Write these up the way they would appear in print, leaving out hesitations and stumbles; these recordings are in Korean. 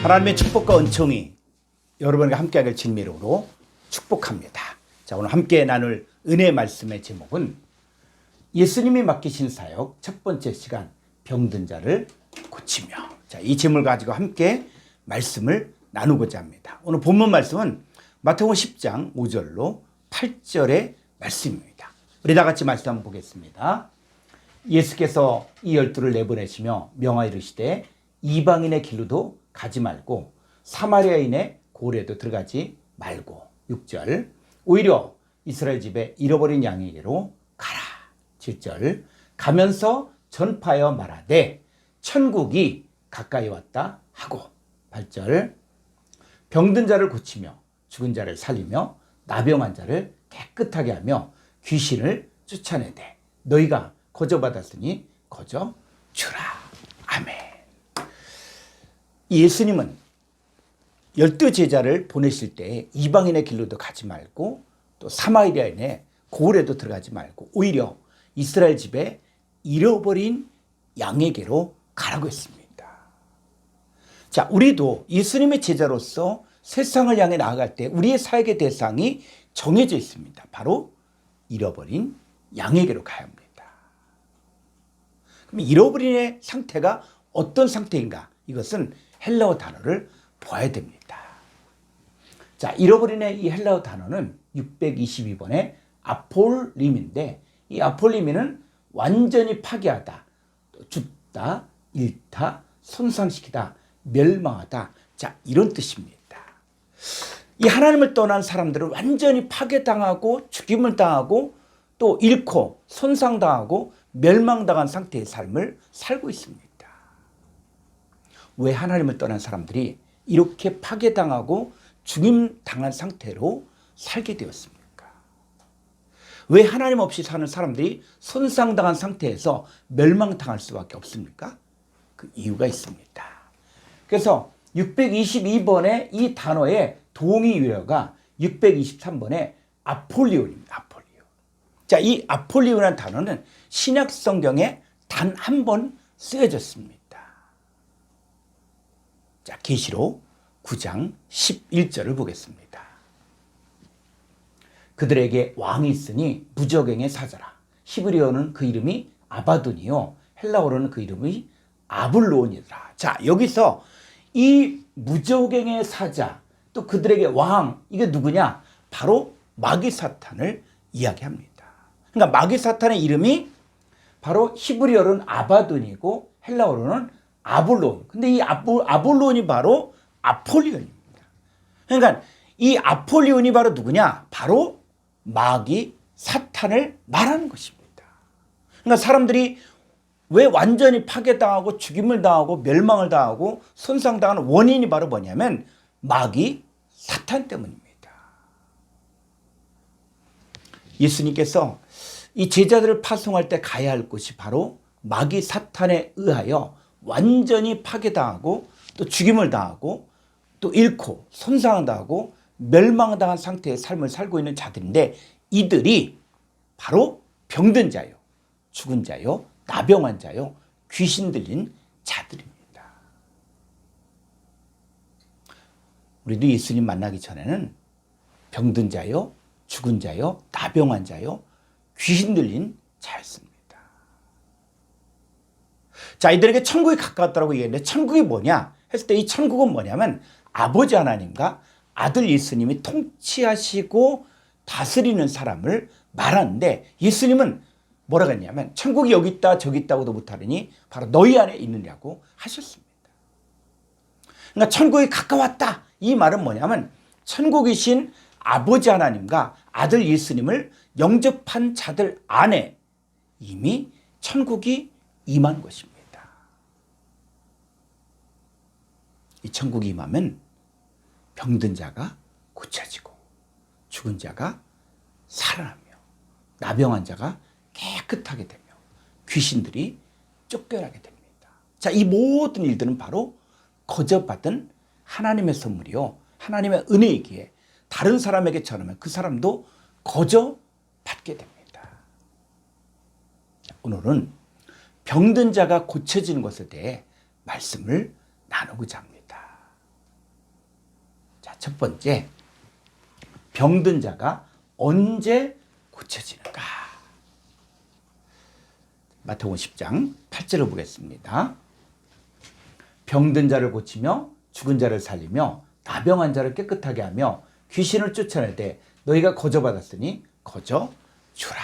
하나님의 축복과 은총이 여러분과 함께하길 진미로 축복합니다. 자, 오늘 함께 나눌 은혜의 말씀의 제목은 예수님이 맡기신 사역 첫 번째 시간, 병든 자를 고치며. 자, 이 제목을 가지고 함께 말씀을 나누고자 합니다. 오늘 본문 말씀은 마태복음 10장 5절로 8절의 말씀입니다. 우리 다 같이 말씀 한번 보겠습니다. 예수께서 이 12를 내보내시며 명하여 이르시되 이방인의 길로도 가지 말고 사마리아인의 고래도 들어가지 말고. 6절 오히려 이스라엘 집에 잃어버린 양에게로 가라. 7절 가면서 전파하여 말하되 천국이 가까이 왔다 하고. 8절 병든 자를 고치며 죽은 자를 살리며 나병한 자를 깨끗하게 하며 귀신을 쫓아내되 너희가 거저 받았으니 거저 주라. 아멘. 예수님은 12제자를 보내실 때 이방인의 길로도 가지 말고 또 사마리아인의 고을에도 들어가지 말고 오히려 이스라엘 집에 잃어버린 양에게로 가라고 했습니다. 자, 우리도 예수님의 제자로서 세상을 향해 나아갈 때 우리의 사역의 대상이 정해져 있습니다. 바로 잃어버린 양에게로 가야 합니다. 그럼 잃어버린의 상태가 어떤 상태인가? 이것은 헬라어 단어를 보아야 됩니다. 자, 잃어버린의 이 헬라어 단어는 622번의 아폴리미인데 이 아폴리미는 완전히 파괴하다, 죽다, 잃다, 손상시키다, 멸망하다. 자, 이런 뜻입니다. 이 하나님을 떠난 사람들은 완전히 파괴당하고 죽임을 당하고 또 잃고 손상당하고 멸망당한 상태의 삶을 살고 있습니다. 왜 하나님을 떠난 사람들이 이렇게 파괴당하고 죽임당한 상태로 살게 되었습니까? 왜 하나님 없이 사는 사람들이 손상당한 상태에서 멸망당할 수밖에 없습니까? 그 이유가 있습니다. 그래서 622번의 이 단어의 동의 유형가 623번의 아폴리온입니다. 아폴리온. 자, 이 아폴리온이라는 단어는 신약 성경에 단 한 번 쓰여졌습니다. 자, 계시록 9장 11절을 보겠습니다. 그들에게 왕이 있으니 무저갱의 사자라. 히브리어는 그 이름이 아바돈이요 헬라어로는 그 이름이 아블론이더라. 자, 여기서 이 무저갱의 사자 또 그들에게 왕, 이게 누구냐? 바로 마귀 사탄을 이야기합니다. 그러니까 마귀 사탄의 이름이 바로 히브리어로는 아바돈이고 헬라어로는 아볼론. 근데 이 아볼론이 바로 아폴리온입니다. 그러니까 이 아폴리온이 바로 누구냐? 바로 마귀 사탄을 말하는 것입니다. 그러니까 사람들이 왜 완전히 파괴당하고 죽임을 당하고 멸망을 당하고 손상당하는 원인이 바로 뭐냐면 마귀 사탄 때문입니다. 예수님께서 이 제자들을 파송할 때 가야 할 곳이 바로 마귀 사탄에 의하여 완전히 파괴당하고 또 죽임을 당하고 또 잃고 손상을 당하고 멸망당한 상태의 삶을 살고 있는 자들인데 이들이 바로 병든 자요, 죽은 자요, 나병한 자요, 귀신 들린 자들입니다. 우리도 예수님 만나기 전에는 병든 자요, 죽은 자요, 나병한 자요, 귀신 들린 자였습니다. 자, 이들에게 천국이 가까웠다고 얘기했는데 천국이 뭐냐 했을 때 이 천국은 뭐냐면 아버지 하나님과 아들 예수님이 통치하시고 다스리는 사람을 말하는데 예수님은 뭐라고 했냐면 천국이 여기 있다 저기 있다고도 못하느니 바로 너희 안에 있느냐고 하셨습니다. 그러니까 천국이 가까웠다 이 말은 뭐냐면 천국이신 아버지 하나님과 아들 예수님을 영접한 자들 안에 이미 천국이 임한 것입니다. 이 천국이 임하면 병든 자가 고쳐지고 죽은 자가 살아나며 나병한 자가 깨끗하게 되며 귀신들이 쫓겨나게 됩니다. 자, 이 모든 일들은 바로 거저받은 하나님의 선물이요 하나님의 은혜이기에 다른 사람에게 전하면 그 사람도 거저 받게 됩니다. 오늘은 병든 자가 고쳐지는 것에 대해 말씀을 나누고자 합니다. 첫 번째, 병든 자가 언제 고쳐지는가? 마태복음 10장 8절을 보겠습니다. 병든 자를 고치며 죽은 자를 살리며 나병한 자를 깨끗하게 하며 귀신을 쫓아낼 때 너희가 거저받았으니 거저 주라.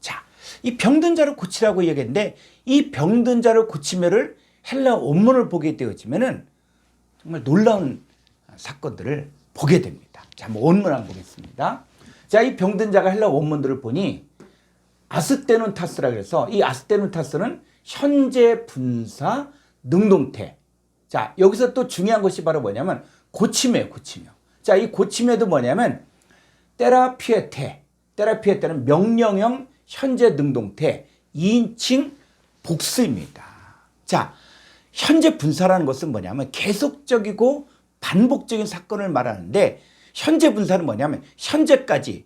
자, 이 병든 자를 고치라고 얘기했는데 이 병든 자를 고치며를 헬라 원문을 보게 되어지면은 정말 놀라운 사건들을 보게 됩니다. 자, 한번 원문 한번 보겠습니다. 자, 이 병든 자가 헬라 원문들을 보니 아스테누타스라 그래서 이 아스테누타스는 현재 분사 능동태. 자, 여기서 또 중요한 것이 바로 뭐냐면 고치매요, 고치며. 자, 이 고치매도 뭐냐면 테라피에테는 명령형 현재 능동태 2인칭 복수입니다. 자, 현재 분사라는 것은 뭐냐면 계속적이고 반복적인 사건을 말하는데 현재 분사는 뭐냐면 현재까지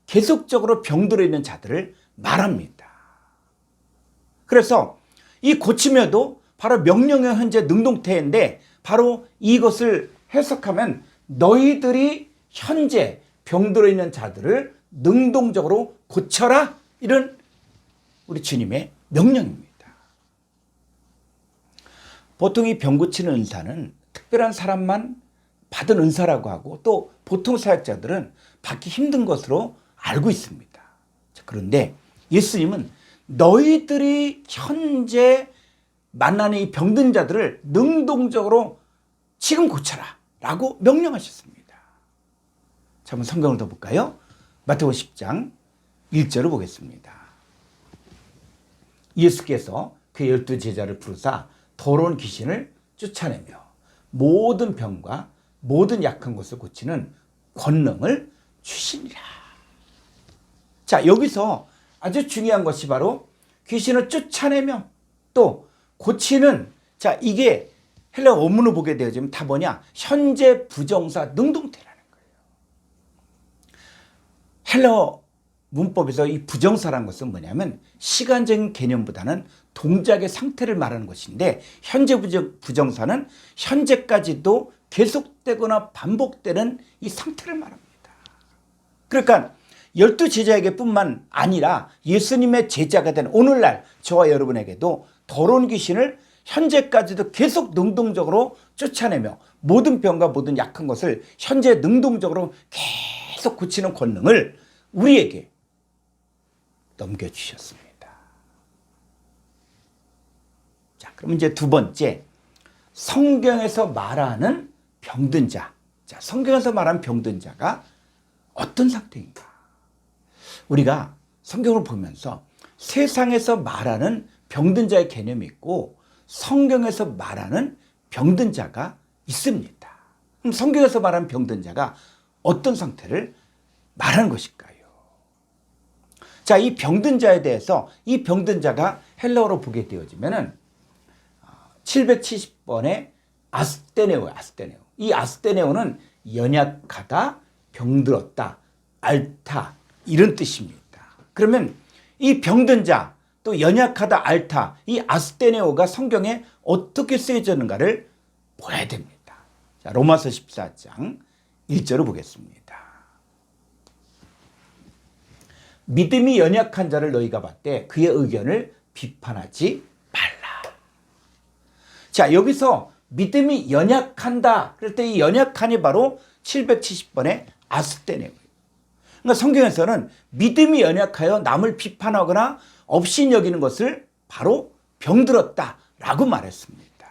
계속적으로 병들어 있는 자들을 말합니다. 그래서 이 고치며도 바로 명령형 현재 능동태인데 바로 이것을 해석하면 너희들이 현재 병들어 있는 자들을 능동적으로 고쳐라, 이런 우리 주님의 명령입니다. 보통 이 병 고치는 은사는 특별한 사람만 받은 은사라고 하고 또 보통 사역자들은 받기 힘든 것으로 알고 있습니다. 그런데 예수님은 너희들이 현재 만나는 이 병든 자들을 능동적으로 지금 고쳐라 라고 명령하셨습니다. 자, 한번 성경을 더 볼까요? 마태복음 10장 1절을 보겠습니다. 예수께서 그 12 제자를 부르사 더러운 귀신을 쫓아내며 모든 병과 모든 약한 것을 고치는 권능을 주시니라. 자, 여기서 아주 중요한 것이 바로 귀신을 쫓아내며 또 고치는, 자, 이게 헬라 원문을 보게 되어지면 다 뭐냐? 현재 부정사 능동태라는 거예요. 헬라 문법에서 이 부정사라는 것은 뭐냐면 시간적인 개념보다는 동작의 상태를 말하는 것인데 현재 부정사는 현재까지도 계속되거나 반복되는 이 상태를 말합니다. 그러니까 12 제자에게 뿐만 아니라 예수님의 제자가 된 오늘날 저와 여러분에게도 더러운 귀신을 현재까지도 계속 능동적으로 쫓아내며 모든 병과 모든 약한 것을 현재 능동적으로 계속 고치는 권능을 우리에게 넘겨주셨습니다. 자, 그럼 이제 두 번째, 성경에서 말하는 병든 자. 자, 성경에서 말하는 병든 자가 어떤 상태인가? 우리가 성경을 보면서 세상에서 말하는 병든 자의 개념이 있고 성경에서 말하는 병든 자가 있습니다. 그럼 성경에서 말하는 병든 자가 어떤 상태를 말하는 것일까요? 자, 이 병든 자에 대해서 이 병든 자가 헬라어로 보게 되어지면은 770번의 아스테네오예요. 아스테네오. 이 아스테네오는 연약하다, 병들었다, 앓다 이런 뜻입니다. 그러면 이 병든 자, 또 연약하다, 앓다, 이 아스테네오가 성경에 어떻게 쓰여졌는가를 봐야 됩니다. 자, 로마서 14장 1절을 보겠습니다. 믿음이 연약한 자를 너희가 봤되 그의 의견을 비판하지 말라. 자, 여기서 믿음이 연약한다 그럴 때 이 연약한이 바로 770번의 아스테네오예요. 그러니까 성경에서는 믿음이 연약하여 남을 비판하거나 업신 여기는 것을 바로 병들었다라고 말했습니다.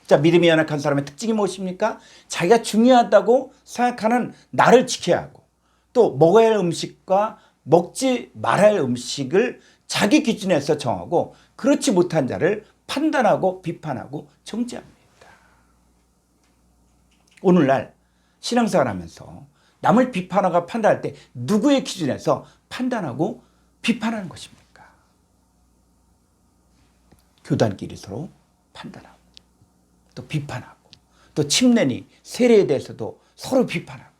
자, 믿음이 연약한 사람의 특징이 무엇입니까? 자기가 중요하다고 생각하는 나를 지켜야 하고 또 먹어야 할 음식과 먹지 말아야 할 음식을 자기 기준에서 정하고 그렇지 못한 자를 판단하고 비판하고 정죄합니다. 오늘날 신앙생활 하면서 남을 비판하고 판단할 때 누구의 기준에서 판단하고 비판하는 것입니까? 교단끼리 서로 판단하고 또 비판하고 또 침례니 세례에 대해서도 서로 비판하고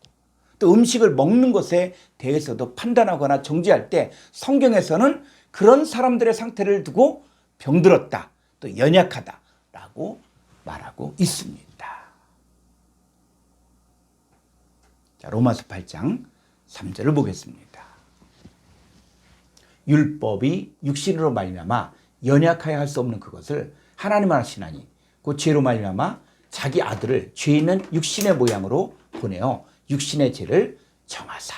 또 음식을 먹는 것에 대해서도 판단하거나 정죄할 때 성경에서는 그런 사람들의 상태를 두고 병들었다, 또 연약하다라고 말하고 있습니다. 자, 로마서 8장 3절을 보겠습니다. 율법이 육신으로 말미암아 연약하여 할 수 없는 그것을 하나님만 하시나니 그 죄로 말미암아 자기 아들을 죄 있는 육신의 모양으로 보내어 육신의 죄를 정하사.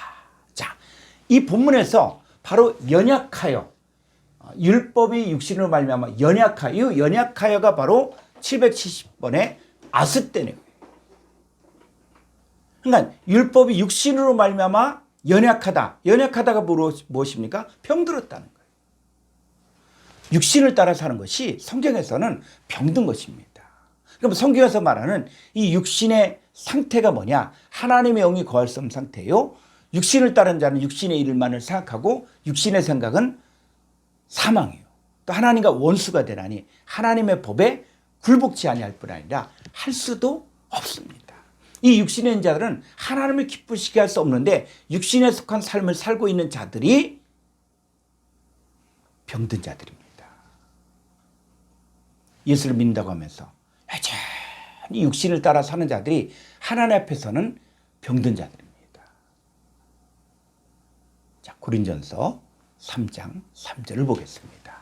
자, 이 본문에서 바로 연약하여, 율법이 육신으로 말미암아 연약하여, 이 연약하여가 바로 770번의 아스테네요. 그러니까 율법이 육신으로 말미암아 연약하다. 연약하다가 무엇입니까? 병들었다는 거예요. 육신을 따라 사는 것이 성경에서는 병든 것입니다. 그럼 성경에서 말하는 이 육신의 상태가 뭐냐? 하나님의 영이 거할 수 없는 상태예요. 육신을 따르는 자는 육신의 일만을 생각하고 육신의 생각은 사망이에요. 또 하나님과 원수가 되나니 하나님의 법에 굴복치 아니할 뿐 아니라 할 수도 없습니다. 이 육신의 있는 자들은 하나님을 기쁘시게 할 수 없는데 육신에 속한 삶을 살고 있는 자들이 병든 자들입니다. 예수를 믿는다고 하면서 여전히 육신을 따라 사는 자들이 하나님 앞에서는 병든 자들입니다. 자, 고린전서 3장 3절을 보겠습니다.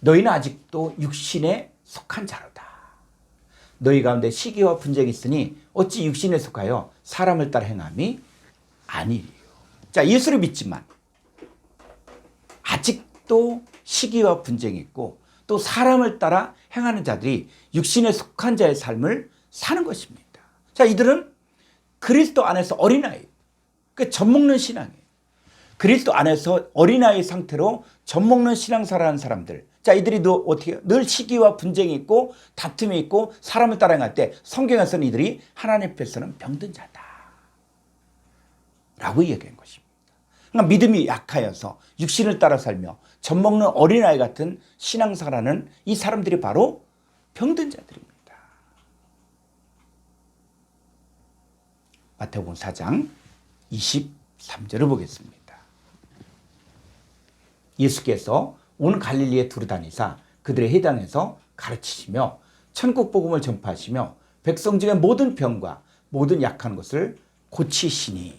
너희는 아직도 육신에 속한 자로다. 너희 가운데 시기와 분쟁이 있으니 어찌 육신에 속하여 사람을 따라 행함이 아니리요. 자, 예수를 믿지만 아직도 시기와 분쟁이 있고 또 사람을 따라 행하는 자들이 육신에 속한 자의 삶을 사는 것입니다. 자, 이들은 그리스도 안에서 어린아이, 젖먹는 신앙이에요. 그리스도 안에서 어린아이 상태로 젖먹는 신앙생활하는 사람들. 자, 이들이 어떻게 늘 시기와 분쟁이 있고 다툼이 있고 사람을 따라 행할 때 성경에서는 이들이 하나님 앞에서는 병든 자다 라고 얘기한 것입니다. 그러니까 믿음이 약하여서 육신을 따라 살며 젖먹는 어린아이 같은 신앙생활하는 이 사람들이 바로 병든 자들입니다. 마태복음 4장 23절을 보겠습니다. 예수께서 온 갈릴리에 두루 다니사 그들의 회당에서 가르치시며 천국 복음을 전파하시며 백성 중에 모든 병과 모든 약한 것을 고치시니.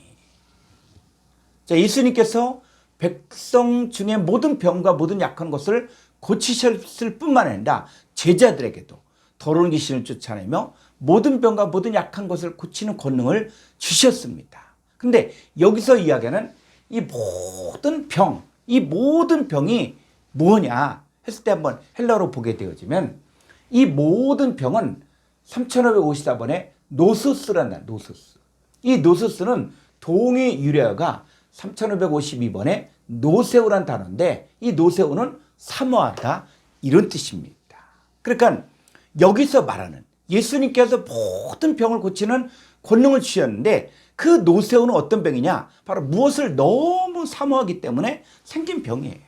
자, 예수님께서 백성 중에 모든 병과 모든 약한 것을 고치셨을 뿐만 아니라 제자들에게도 더러운 귀신을 쫓아내며 모든 병과 모든 약한 것을 고치는 권능을 주셨습니다. 그런데 여기서 이야기하는 이 모든 병, 이 모든 병이 뭐냐 했을 때 한번 헬라어로 보게 되어지면 이 모든 병은 3554번의 노소스란다. 노소스. 이 노소스는 동의 유래어가 3552번의 노세우란 단어인데 이 노세우는 사모하다 이런 뜻입니다. 그러니까 여기서 말하는 예수님께서 모든 병을 고치는 권능을 주셨는데 그 노세우는 어떤 병이냐? 바로 무엇을 너무 사모하기 때문에 생긴 병이에요.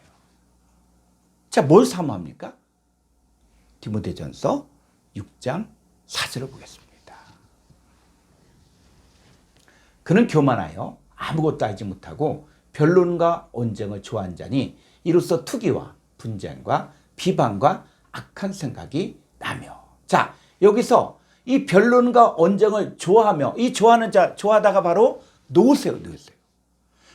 자, 뭘 사모합니까? 디모데전서 6장 4절을 보겠습니다. 그는 교만하여 아무것도 알지 못하고 변론과 언쟁을 좋아한 자니 이로써 투기와 분쟁과 비방과 악한 생각이 나며. 자, 여기서 이 변론과 언쟁을 좋아하며 이 좋아하는 자, 좋아하다가 바로 노세요.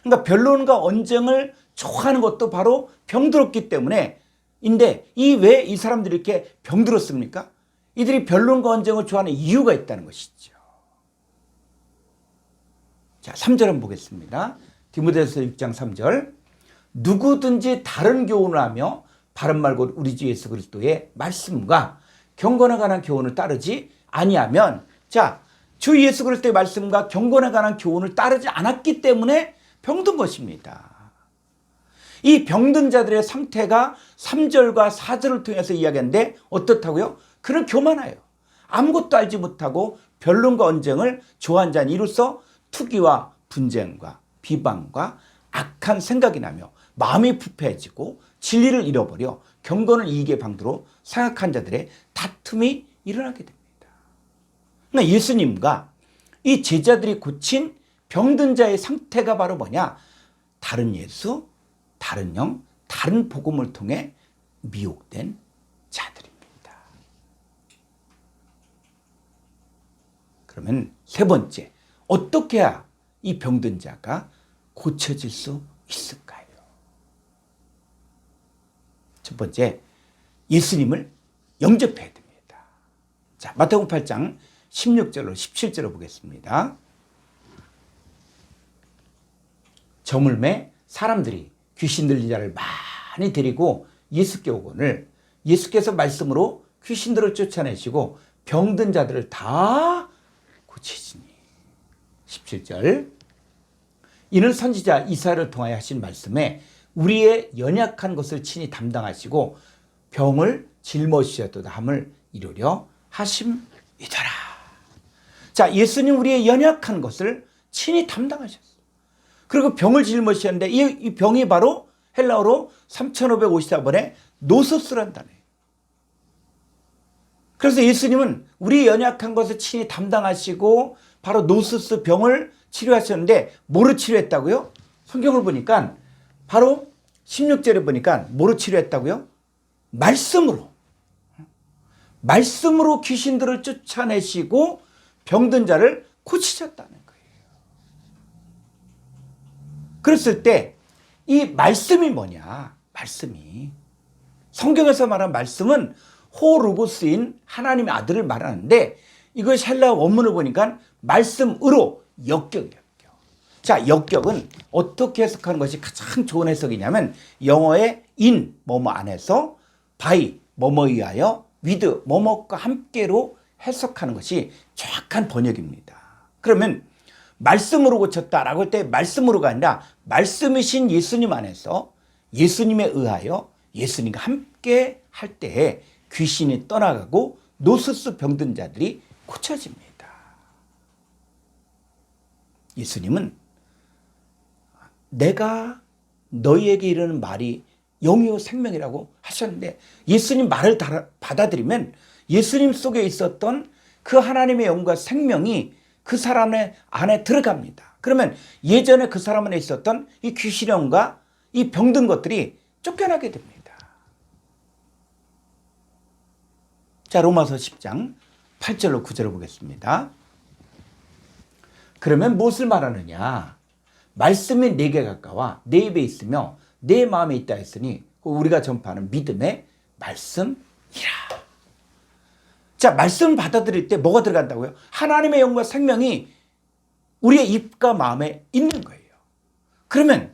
그러니까 변론과 언쟁을 좋아하는 것도 바로 병들었기 때문에 인데 왜 이 사람들이 이렇게 병들었습니까? 이들이 변론과 언쟁을 좋아하는 이유가 있다는 것이죠. 자, 3절 한번 보겠습니다. 디모데전서 6장 3절. 누구든지 다른 교훈을 하며 바른 말고 우리 주 예수 그리스도의 말씀과 경건에 관한 교훈을 따르지 아니하면, 자, 주 예수 그리스도의 말씀과 경건에 관한 교훈을 따르지 않았기 때문에 병든 것입니다. 이 병든 자들의 상태가 3절과 4절을 통해서 이야기하는데 어떻다고요? 그는 교만하여 아무것도 알지 못하고 변론과 언쟁을 좋아한 자니 이로써 투기와 분쟁과 비방과 악한 생각이 나며 마음이 부패해지고 진리를 잃어버려 경건을 이익의 방도로 생각한 자들의 다툼이 일어나게 됩니다. 그러니까 예수님과 이 제자들이 고친 병든 자의 상태가 바로 뭐냐? 다른 예수, 다른 영, 다른 복음을 통해 미혹된 자들입니다. 그러면 세 번째, 어떻게 해야 이 병든 자가 고쳐질 수 있을까요? 첫 번째, 예수님을 영접해야 됩니다. 자, 마태복음 8장 16절로 17절을 보겠습니다. 저물매 사람들이 귀신 들린 자를 많이 데리고 예수께 오거늘 예수께서 말씀으로 귀신들을 쫓아내시고 병든 자들을 다 고치시니. 17절, 이는 선지자 이사야를 통하여 하신 말씀에 우리의 연약한 것을 친히 담당하시고 병을 짊어지셨도다 함을 이루려 하심이더라. 자, 예수님 우리의 연약한 것을 친히 담당하셨어요. 그리고 병을 짊어지셨는데 이 병이 바로 헬라어로 3554번에 노소스란 단어예요. 그래서 예수님은 우리의 연약한 것을 친히 담당하시고 바로 노소스 병을 치료하셨는데 뭐로 치료했다고요? 성경을 보니까 바로 16절에 보니까 뭐로 치료했다고요? 말씀으로 귀신들을 쫓아내시고 병든 자를 고치셨다는 거예요. 그랬을 때 이 말씀이 뭐냐? 말씀이 성경에서 말한 말씀은 호루고스인 하나님의 아들을 말하는데 이것이 헬라어 원문을 보니까 말씀으로 역격이에요. 자, 역격은 어떻게 해석하는 것이 가장 좋은 해석이냐면 영어의 in 뭐뭐 안에서 by 뭐뭐 위하여 with 뭐뭐과 함께로 해석하는 것이 정확한 번역입니다. 그러면 말씀으로 고쳤다라고 할 때 말씀으로가 아니라 말씀이신 예수님 안에서 예수님에 의하여 예수님과 함께 할 때에 귀신이 떠나가고 노소스 병든 자들이 고쳐집니다. 예수님은 내가 너희에게 이르는 말이 영이요 생명이라고 하셨는데 예수님 말을 받아들이면 예수님 속에 있었던 그 하나님의 영과 생명이 그 사람 안에 들어갑니다. 그러면 예전에 그 사람 안에 있었던 이 귀신의 영과 이 병든 것들이 쫓겨나게 됩니다. 자, 로마서 10장 8절로 9절을 보겠습니다. 그러면 무엇을 말하느냐? 말씀이 내게 가까워 내 입에 있으며 내 마음에 있다 했으니 우리가 전파하는 믿음의 말씀이라. 자, 말씀을 받아들일 때 뭐가 들어간다고요? 하나님의 영과 생명이 우리의 입과 마음에 있는 거예요. 그러면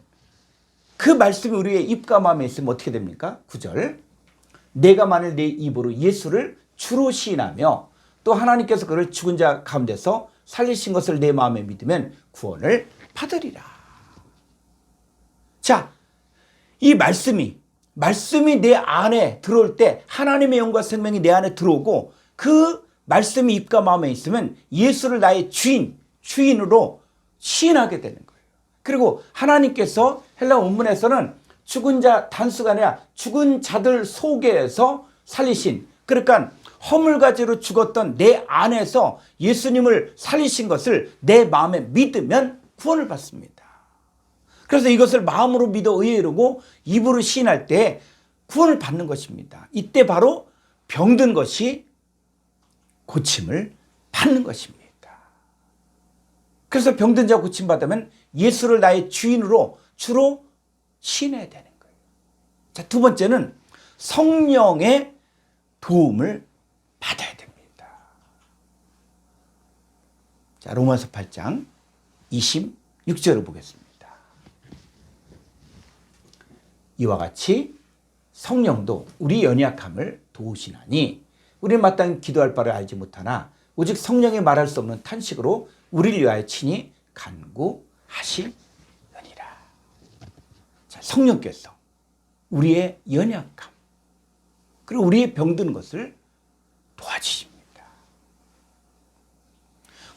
그 말씀이 우리의 입과 마음에 있으면 어떻게 됩니까? 9절, 내가 만일 내 입으로 예수를 주로 시인하며 또 하나님께서 그를 죽은 자 가운데서 살리신 것을 내 마음에 믿으면 구원을 받으리라. 자, 이 말씀이 내 안에 들어올 때 하나님의 영과 생명이 내 안에 들어오고 그 말씀이 입과 마음에 있으면 예수를 나의 주인으로 시인하게 되는 거예요. 그리고 하나님께서 헬라 원문에서는 죽은 자 단수가 아니라 죽은 자들 속에서 살리신, 그러니까 허물가지로 죽었던 내 안에서 예수님을 살리신 것을 내 마음에 믿으면 구원을 받습니다. 그래서 이것을 마음으로 믿어 의에 이르고 입으로 시인할 때 구원을 받는 것입니다. 이때 바로 병든 것이 고침을 받는 것입니다. 그래서 병든 자 고침받으면 예수를 나의 주인으로 주로 시인해야 되는 거예요. 자, 두 번째는 성령의 도움을 받아야 됩니다. 자, 로마서 8장 26절을 보겠습니다. 이와 같이 성령도 우리 연약함을 도우시나니 우리는 마땅히 기도할 바를 알지 못하나 오직 성령이 말할 수 없는 탄식으로 우리를 위하여 친히 간구하시느니라. 자, 성령께서 우리의 연약함 그리고 우리의 병든 것을 도와주십니다.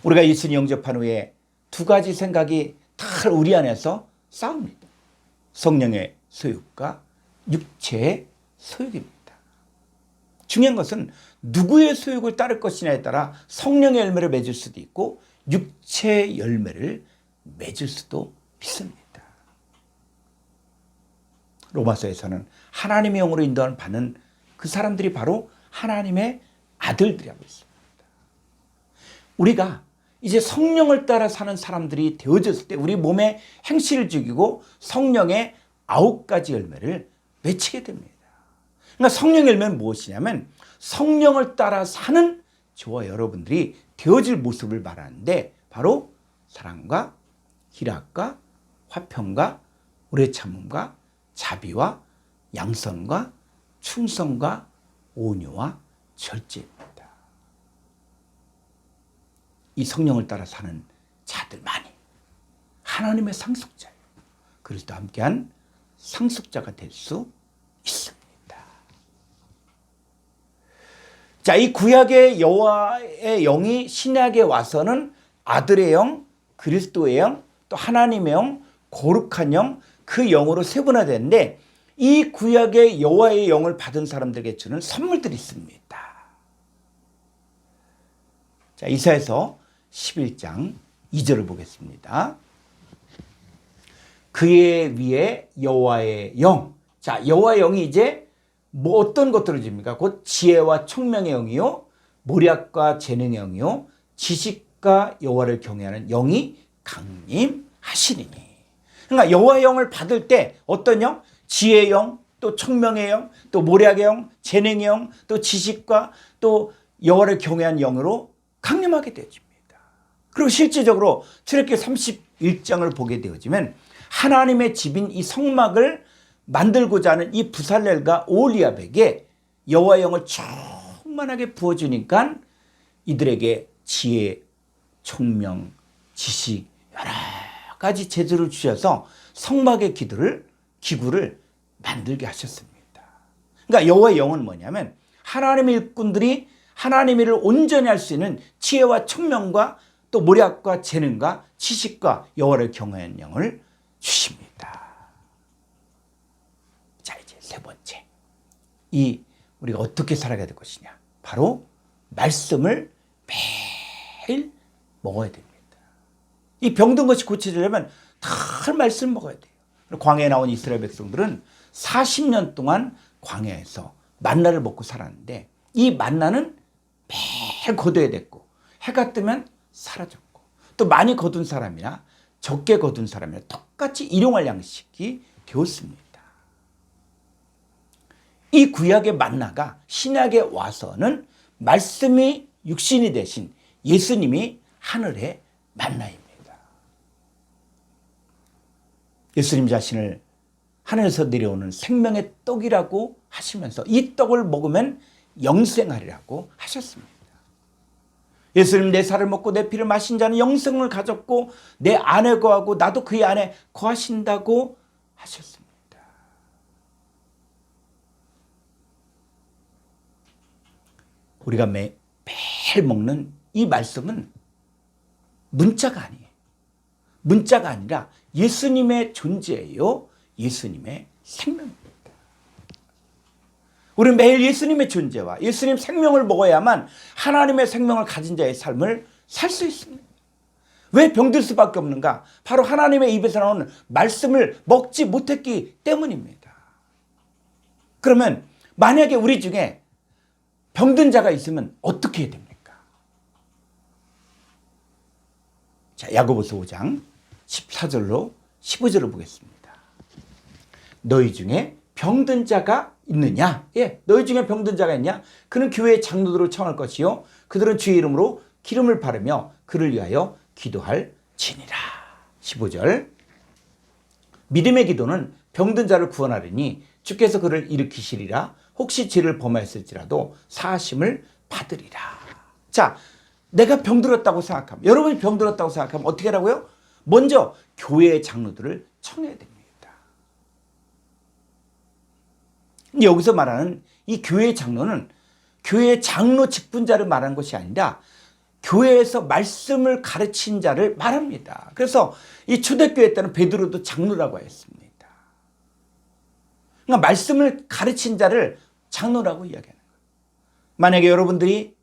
우리가 예수님 영접한 후에 두 가지 생각이 다 우리 안에서 싸웁니다. 성령의 소욕과 육체의 소욕입니다. 중요한 것은 누구의 소욕을 따를 것이냐에 따라 성령의 열매를 맺을 수도 있고 육체의 열매를 맺을 수도 있습니다. 로마서에서는 하나님의 영으로 인도를 받는 그 사람들이 바로 하나님의 아들들이라고 있습니다. 우리가 이제 성령을 따라 사는 사람들이 되어졌을 때 우리 몸에 행실을 죽이고 성령의 9가지 열매를 맺히게 됩니다. 그러니까 성령 열매는 무엇이냐면 성령을 따라 사는 저와 여러분들이 되어질 모습을 말하는데 바로 사랑과 희락과 화평과 오래 참음과 자비와 양선과 충성과 온유와 절제입니다. 이 성령을 따라 사는 자들만이 하나님의 상속자예요. 그리스도와 함께한 상속자가 될 수 있습니다. 자, 이 구약의 여호와의 영이 신약에 와서는 아들의 영, 그리스도의 영, 또 하나님의 영, 거룩한 영, 그 영으로 세분화되는데 이 구약의 여호와의 영을 받은 사람들에게 주는 선물들이 있습니다. 자, 이사야서 11장 2절을 보겠습니다. 그의 위에 여호와의 영. 자, 여호와의 영이 이제 뭐 어떤 것들을 줍니까? 곧 지혜와 총명의 영이요, 모략과 재능의 영이요, 지식과 여호와를 경외하는 영이 강림하시리니. 그러니까 여호와의 영을 받을 때 어떤 영? 지혜의 영, 또 총명의 영, 또 모략의 영, 재능의 영, 또 지식과 또 여호와를 경외하는 영으로 강림하게 되어집니다. 그리고 실제적으로 출애굽기 31장을 보게 되어지면 하나님의 집인 이 성막을 만들고자 하는 이 부살렐과 오홀리압에게 여호와의 영을 충만하게 부어주니까 이들에게 지혜, 총명, 지식 여러 가지 재주를 주셔서 성막의 기구를 만들게 하셨습니다. 그러니까 여호와의 영은 뭐냐면 하나님의 일꾼들이 하나님의 일을 온전히 할 수 있는 지혜와 총명과 또 모략과 재능과 지식과 여호와를 경외하는 영을 주십니다. 자, 이제 세 번째, 우리가 어떻게 살아가야 될 것이냐? 바로 말씀을 매일 먹어야 됩니다. 이 병든 것이 고쳐지려면 다 말씀을 먹어야 돼요. 광야에 나온 이스라엘 백성들은 40년 동안 광야에서 만나를 먹고 살았는데 이 만나는 매일 거둬야 됐고 해가 뜨면 사라졌고 또 많이 거둔 사람이나 적게 거둔 사람이나 똑같이 일용할 양식이 되었습니다. 이 구약의 만나가 신약에 와서는 말씀이 육신이 되신 예수님이 하늘의 만나입니다. 예수님 자신을 하늘에서 내려오는 생명의 떡이라고 하시면서 이 떡을 먹으면 영생하리라고 하셨습니다. 예수님 내 살을 먹고 내 피를 마신 자는 영생을 가졌고 내 안에 거하고 나도 그의 안에 거하신다고 하셨습니다. 우리가 매일 먹는 이 말씀은 문자가 아니에요. 문자가 아니라 예수님의 존재예요. 예수님의 생명입니다. 우리는 매일 예수님의 존재와 예수님 생명을 먹어야만 하나님의 생명을 가진 자의 삶을 살 수 있습니다. 왜 병들 수밖에 없는가? 바로 하나님의 입에서 나오는 말씀을 먹지 못했기 때문입니다. 그러면 만약에 우리 중에 병든 자가 있으면 어떻게 해야 됩니까? 자, 야고보서 5장 14절로 15절을 보겠습니다. 너희 중에 병든 자가 있느냐? 예, 너희 중에 병든 자가 있냐? 그는 교회의 장로들을 청할 것이요 그들은 주의 이름으로 기름을 바르며 그를 위하여 기도할지니라. 15절. 믿음의 기도는 병든 자를 구원하리니 주께서 그를 일으키시리라. 혹시 죄를 범하였을지라도 사하심을 받으리라. 자, 내가 병들었다고 생각하면, 여러분이 병들었다고 생각하면 어떻게 하라고요? 먼저 교회의 장로들을 청해야 됩니다. 여기서 말하는 이 교회의 장로는 교회의 장로 직분자를 말하는 것이 아니라 교회에서 말씀을 가르친 자를 말합니다. 그래서 이 초대교회 때는 베드로도 장로라고 했습니다. 그러니까 말씀을 가르친 자를 장로라고 이야기하는 거예요. 만약에 여러분들이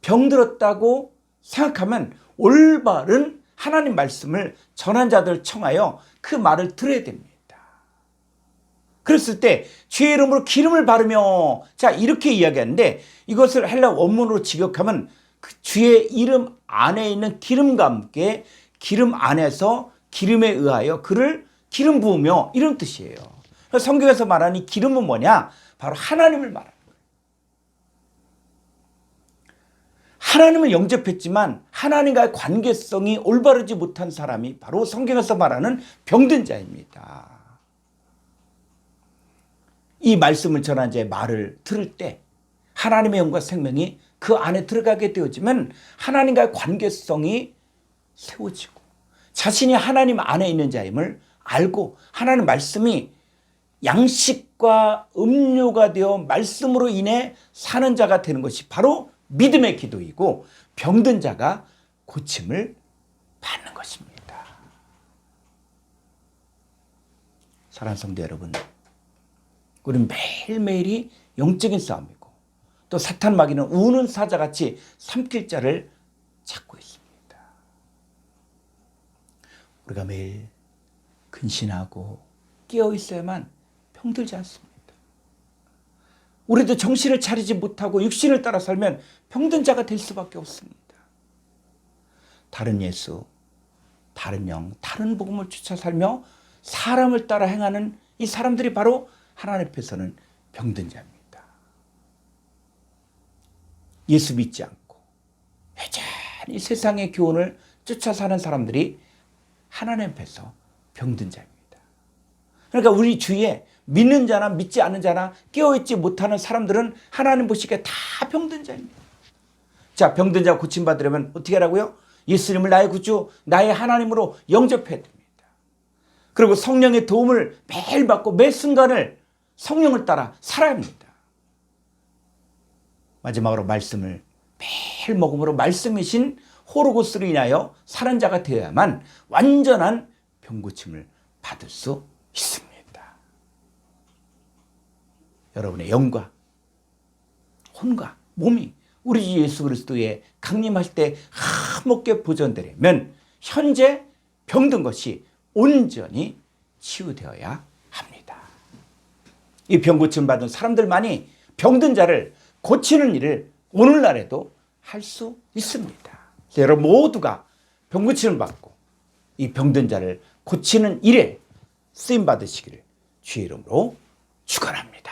병들었다고 생각하면 올바른 하나님 말씀을 전한 자들 청하여 그 말을 들어야 됩니다. 그랬을 때 주의 이름으로 기름을 바르며, 자, 이렇게 이야기하는데 이것을 헬라 원문으로 직역하면 그 주의 이름 안에 있는 기름과 함께 기름 안에서 기름에 의하여 그를 기름 부으며 이런 뜻이에요. 그래서 성경에서 말하는 이 기름은 뭐냐? 바로 하나님을 말하는 거예요. 하나님을 영접했지만 하나님과의 관계성이 올바르지 못한 사람이 바로 성경에서 말하는 병든 자입니다. 이 말씀을 전한 자의 말을 들을 때 하나님의 영과 생명이 그 안에 들어가게 되어지면 하나님과의 관계성이 세워지고 자신이 하나님 안에 있는 자임을 알고 하나님 말씀이 양식과 음료가 되어 말씀으로 인해 사는 자가 되는 것이 바로 믿음의 기도이고 병든 자가 고침을 받는 것입니다. 사랑하는 성도 여러분, 우리는 매일매일이 영적인 싸움이고 또 사탄 마귀는 우는 사자같이 삼킬 자를 찾고 있습니다. 우리가 매일 근신하고 깨어 있어야만 병들지 않습니다. 우리도 정신을 차리지 못하고 육신을 따라 살면 병든 자가 될 수밖에 없습니다. 다른 예수, 다른 영, 다른 복음을 쫓아 살며 사람을 따라 행하는 이 사람들이 바로 하나님 앞에서는 병든 자입니다. 예수 믿지 않고 여전히 세상의 교훈을 쫓아 사는 사람들이 하나님 앞에서 병든 자입니다. 그러니까 우리 주위에 믿는 자나 믿지 않는 자나 깨어있지 못하는 사람들은 하나님 보시기에 다 병든 자입니다. 자, 병든 자 고침받으려면 어떻게 하라고요? 예수님을 나의 구주, 나의 하나님으로 영접해야 됩니다. 그리고 성령의 도움을 매일 받고 매 순간을 성령을 따라 살아야 합니다. 마지막으로 말씀을 매일 먹음으로 말씀이신 호로고스로 인하여 사는 자가 되어야만 완전한 병고침을 받을 수 있습니다. 여러분의 영과 혼과 몸이 우리 주 예수 그리스도의 강림하실 때 화목하게 보존되려면 현재 병든 것이 온전히 치유되어야 합니다. 이 병고침 받은 사람들만이 병든 자를 고치는 일을 오늘날에도 할 수 있습니다. 여러분 모두가 병고침을 받고 이 병든 자를 고치는 일에 쓰임 받으시기를 주의 이름으로 축원합니다.